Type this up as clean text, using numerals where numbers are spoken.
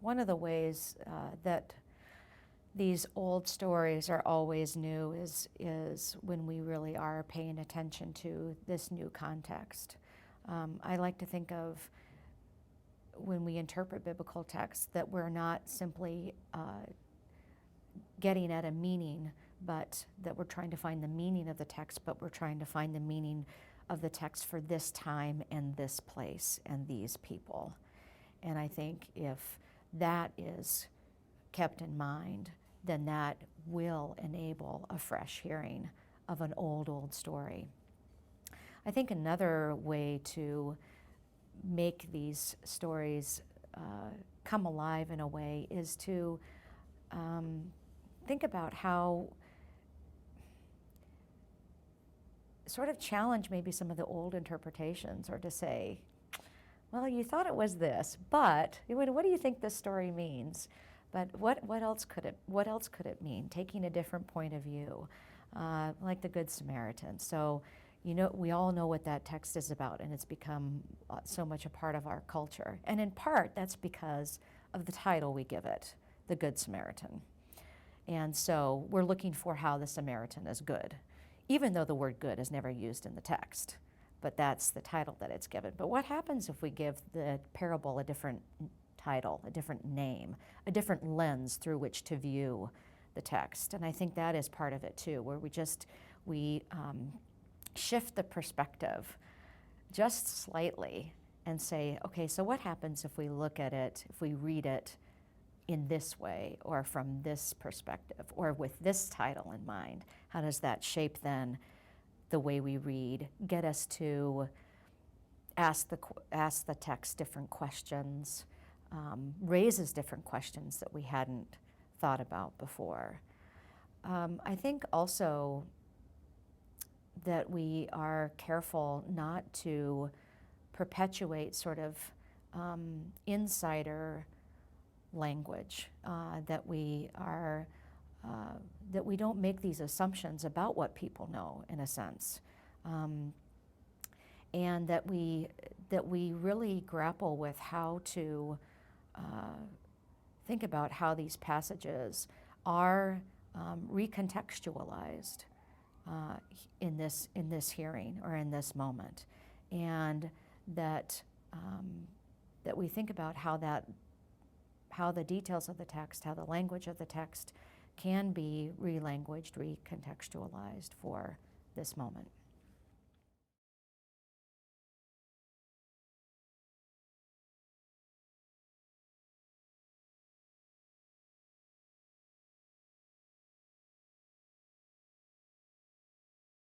one of the ways that these old stories are always new is when we really are paying attention to this new context. I like to think of when we interpret biblical texts that we're not simply getting at a meaning, but that we're trying to find the meaning of the text, but we're trying to find the meaning of the text for this time and this place and these people. And I think if that is kept in mind, then that will enable a fresh hearing of an old story. I think another way to make these stories come alive in a way is to think about how, sort of challenge maybe some of the old interpretations, or to say, well, you thought it was this, but what do you think this story means? But what else could it mean? Taking a different point of view, like the Good Samaritan. So, we all know what that text is about, and it's become so much a part of our culture. And in part, that's because of the title we give it, the Good Samaritan. And so we're looking for how the Samaritan is good, even though the word good is never used in the text. But that's the title that it's given. But what happens if we give the parable a different title, a different name, a different lens through which to view the text? And I think that is part of it too, where we shift the perspective just slightly and say, okay, so what happens if we look at it, if we read it in this way, or from this perspective, or with this title in mind? How does that shape then the way we read, get us to ask the text different questions, raises different questions that we hadn't thought about before. I think also that we are careful not to perpetuate sort of insider language, that we don't make these assumptions about what people know, in a sense, and that we really grapple with how to think about how these passages are recontextualized in this hearing or in this moment, and that we think about how the details of the text, how the language of the text can be relanguaged, recontextualized for this moment.